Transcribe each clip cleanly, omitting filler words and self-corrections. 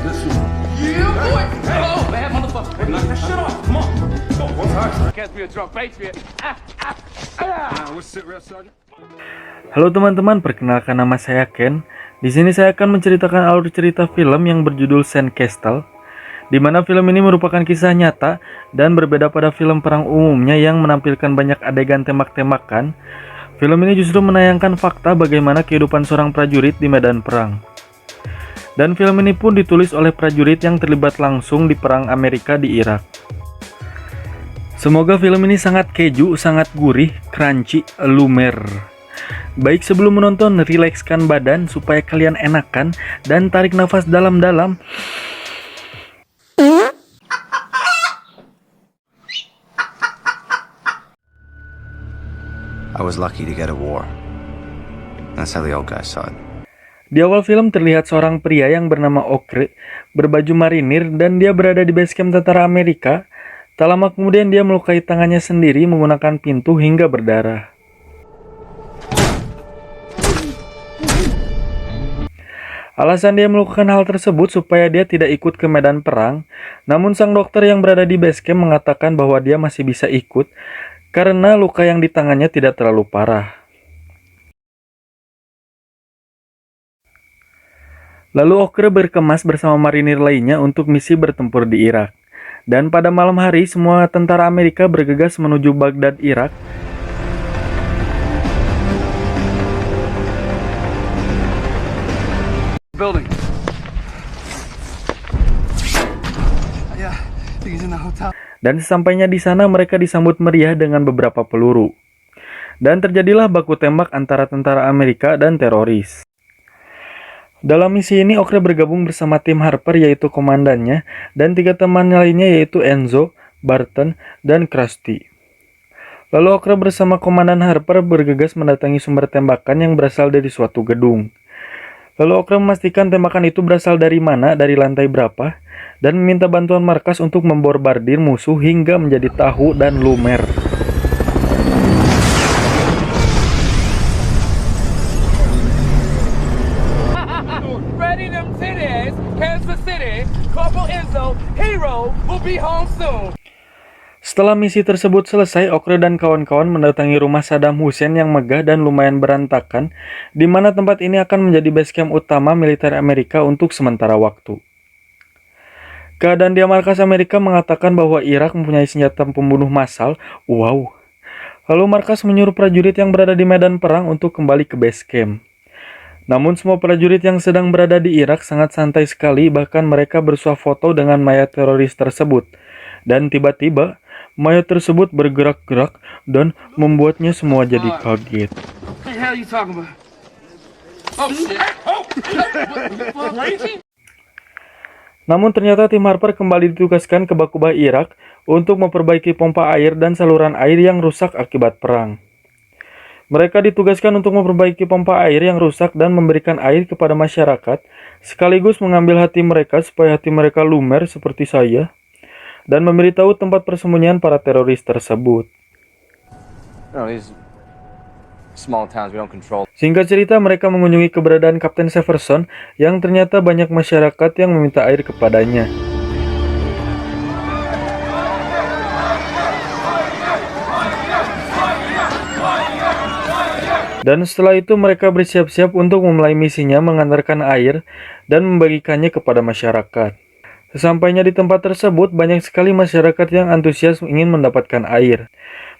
Yeah, boy. Oh, bad motherfucker. Hey, knock that shit off. Come on. Go, one time. Can't be a drunk patriot. We'll sit real, Sergeant. Halo teman-teman, perkenalkan nama saya Ken. Di sini saya akan menceritakan alur cerita film yang berjudul Sandcastle, di mana film ini merupakan kisah nyata dan berbeda pada film perang umumnya yang menampilkan banyak adegan tembak-tembakan. Film ini justru menayangkan fakta bagaimana kehidupan seorang prajurit di medan perang. Dan film ini pun ditulis oleh prajurit yang terlibat langsung di perang Amerika di Irak. Semoga film ini sangat keju, sangat gurih, crunchy, lumer. Baik, sebelum menonton, rilekskan badan supaya kalian enakan dan tarik nafas dalam-dalam. I was lucky to get a war. That's how the old guys saw it. Di awal film terlihat seorang pria yang bernama Okre berbaju marinir dan dia berada di base camp tentara Amerika. Tak lama kemudian dia melukai tangannya sendiri menggunakan pintu hingga berdarah. Alasan dia melakukan hal tersebut supaya dia tidak ikut ke medan perang, namun sang dokter yang berada di base camp mengatakan bahwa dia masih bisa ikut karena luka yang di tangannya tidak terlalu parah. Lalu Okre berkemas bersama marinir lainnya untuk misi bertempur di Irak. Dan pada malam hari, semua tentara Amerika bergegas menuju Baghdad, Irak. Building. Dan sesampainya di sana mereka disambut meriah dengan beberapa peluru. Dan terjadilah baku tembak antara tentara Amerika dan teroris. Dalam misi ini Okre bergabung bersama tim Harper yaitu komandannya dan 3 teman lainnya yaitu Enzo, Barton, dan Krusty. Lalu Okre bersama komandan Harper bergegas mendatangi sumber tembakan yang berasal dari suatu gedung. Lalu Okre memastikan tembakan itu berasal dari mana, dari lantai berapa, dan meminta bantuan markas untuk membombardir musuh hingga menjadi tahu dan lumer. Ready them titties, Kansas City, Corporal Enzo, hero will be home soon. Setelah misi tersebut selesai, Okre dan kawan-kawan mendatangi rumah Saddam Hussein yang megah dan lumayan berantakan, di mana tempat ini akan menjadi base camp utama militer Amerika untuk sementara waktu. Keadaan di markas Amerika mengatakan bahwa Irak mempunyai senjata pembunuh massal. Wow. Lalu markas menyuruh prajurit yang berada di medan perang untuk kembali ke base camp. Namun semua prajurit yang sedang berada di Irak sangat santai sekali, bahkan mereka bersuah foto dengan mayat teroris tersebut. Dan tiba-tiba, mayat tersebut bergerak-gerak dan membuatnya semua jadi kaget. What the hell you talking about? Oh shit! Oh! Namun ternyata tim Harper kembali ditugaskan ke Bakubah Irak untuk memperbaiki pompa air dan saluran air yang rusak akibat perang. Mereka ditugaskan untuk memperbaiki pompa air yang rusak dan memberikan air kepada masyarakat, sekaligus mengambil hati mereka supaya hati mereka lumer seperti saya, dan memberitahu tempat persembunyian para teroris tersebut. Singkat cerita, mereka mengunjungi keberadaan Kapten Severson yang ternyata banyak masyarakat yang meminta air kepadanya. Dan setelah itu mereka bersiap-siap untuk memulai misinya mengantarkan air dan membagikannya kepada masyarakat. Sesampainya di tempat tersebut, banyak sekali masyarakat yang antusias ingin mendapatkan air.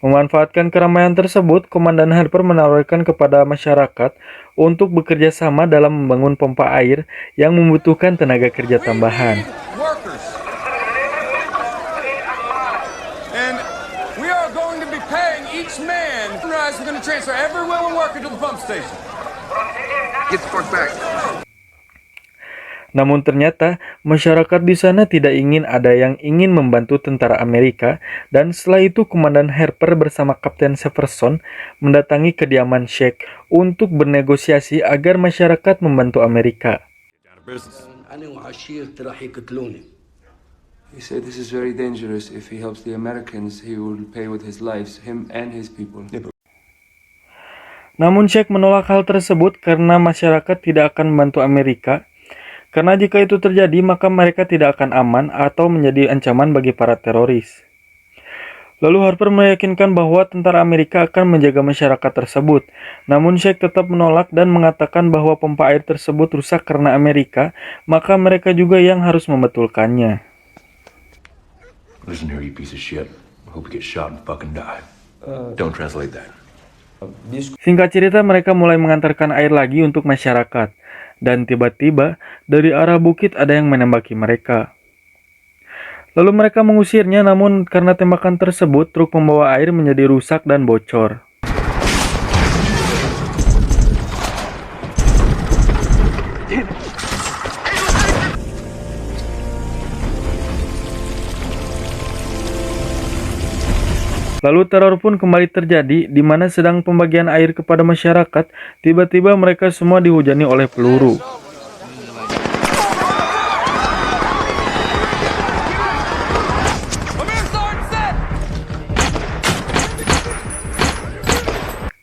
Memanfaatkan keramaian tersebut, Komandan Harper menawarkan kepada masyarakat untuk bekerja sama dalam membangun pompa air yang membutuhkan tenaga kerja tambahan. Namun ternyata masyarakat di sana tidak ingin ada yang ingin membantu tentara Amerika, dan setelah itu Komandan Harper bersama Kapten Severson mendatangi kediaman Sheikh untuk bernegosiasi agar masyarakat membantu Amerika. He said this is very dangerous. If he helps the Americans, he will pay with his lives, him and his people. Namun Sheikh menolak hal tersebut karena masyarakat tidak akan membantu Amerika, Karena jika itu terjadi, maka mereka tidak akan aman atau menjadi ancaman bagi para teroris. Lalu Harper meyakinkan bahwa tentara Amerika akan menjaga masyarakat tersebut. Namun Sheikh tetap menolak dan mengatakan bahwa pompa air tersebut rusak karena Amerika, maka mereka juga yang harus membetulkannya. Listen here, you piece of shit. I hope you get shot and fucking die. Don't translate that. Singkat cerita, mereka mulai mengantarkan air lagi untuk masyarakat. Dan tiba-tiba, dari arah bukit ada yang menembaki mereka. Lalu mereka mengusirnya, namun karena tembakan tersebut, truk pembawa air menjadi rusak dan bocor. Lalu teror pun kembali terjadi, di mana sedang pembagian air kepada masyarakat, tiba-tiba mereka semua dihujani oleh peluru.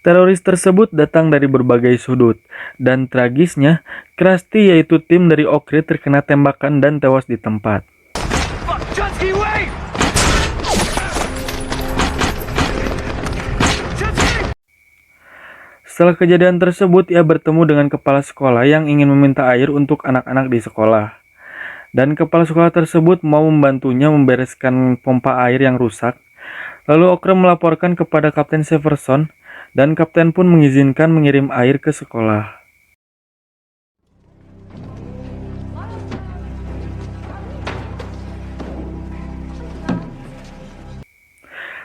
Teroris tersebut datang dari berbagai sudut, dan tragisnya, Krusty yaitu tim dari Okre terkena tembakan dan tewas di tempat. Setelah kejadian tersebut, ia bertemu dengan kepala sekolah yang ingin meminta air untuk anak-anak di sekolah. Dan kepala sekolah tersebut mau membantunya membereskan pompa air yang rusak. Lalu Okre melaporkan kepada Kapten Severson, dan kapten pun mengizinkan mengirim air ke sekolah.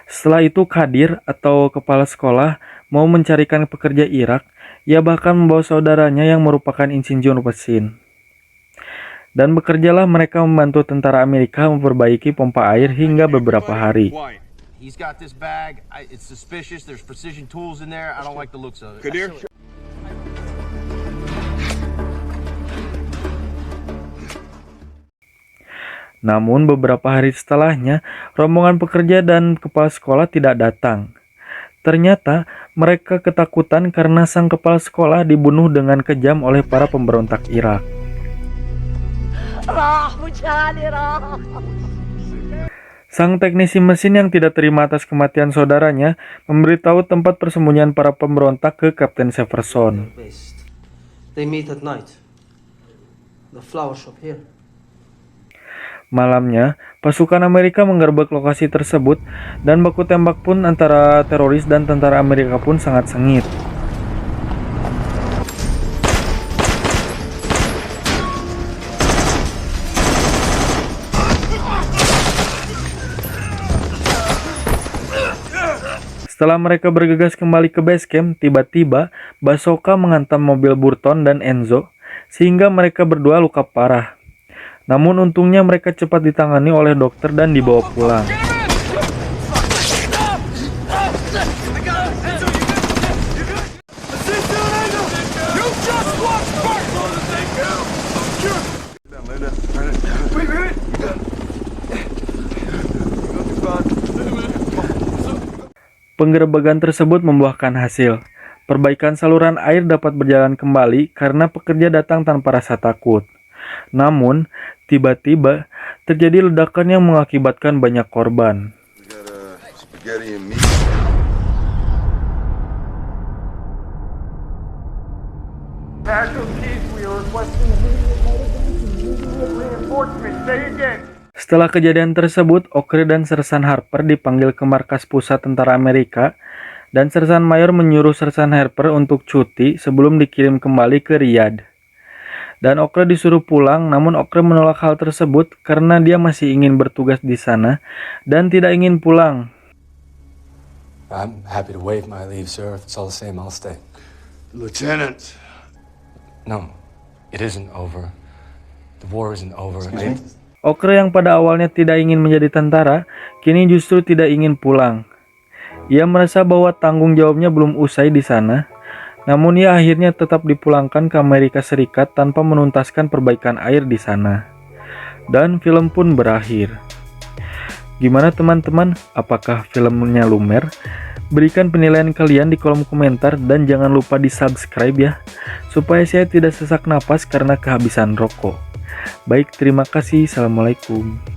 Setelah itu Kadir atau kepala sekolah mau mencarikan pekerja Irak, ia bahkan membawa saudaranya yang merupakan insinyur mesin. Dan bekerjalah mereka membantu tentara Amerika memperbaiki pompa air hingga beberapa hari. He's got this bag. It's suspicious. There's precision tools in there. I don't like the looks of it. Kadir? Namun beberapa hari setelahnya, rombongan pekerja dan kepala sekolah tidak datang. Ternyata mereka ketakutan karena sang kepala sekolah dibunuh dengan kejam oleh para pemberontak Irak. Sang teknisi mesin yang tidak terima atas kematian saudaranya memberitahu tempat persembunyian para pemberontak ke Kapten Severson. They meet at night. The flower shop here. Malamnya, pasukan Amerika menggerebek lokasi tersebut dan baku tembak pun antara teroris dan tentara Amerika pun sangat sengit. Setelah mereka bergegas kembali ke base camp, tiba-tiba Basoka menghantam mobil Burton dan Enzo sehingga mereka berdua luka parah. Namun untungnya mereka cepat ditangani oleh dokter dan dibawa pulang. Penggerebekan tersebut membuahkan hasil. Perbaikan saluran air dapat berjalan kembali karena pekerja datang tanpa rasa takut. Namun, tiba-tiba terjadi ledakan yang mengakibatkan banyak korban. Setelah kejadian tersebut, Okre dan Sersan Harper dipanggil ke markas pusat tentara Amerika, dan Sersan Mayor menyuruh Sersan Harper untuk cuti sebelum dikirim kembali ke Riyadh. Dan Okre disuruh pulang, namun Okre menolak hal tersebut karena dia masih ingin bertugas di sana dan tidak ingin pulang. I'm happy to waive my leave, sir. If it's all the same, I'll stay. Lieutenant. No, it isn't over. The war isn't over. Okre yang pada awalnya tidak ingin menjadi tentara, kini justru tidak ingin pulang. Ia merasa bahwa tanggung jawabnya belum usai di sana. Namun ia akhirnya tetap dipulangkan ke Amerika Serikat tanpa menuntaskan perbaikan air di sana. Dan film pun berakhir. Gimana teman-teman? Apakah filmnya lumer? Berikan penilaian kalian di kolom komentar dan jangan lupa di subscribe ya, supaya saya tidak sesak napas karena kehabisan rokok. Baik, terima kasih. Assalamualaikum.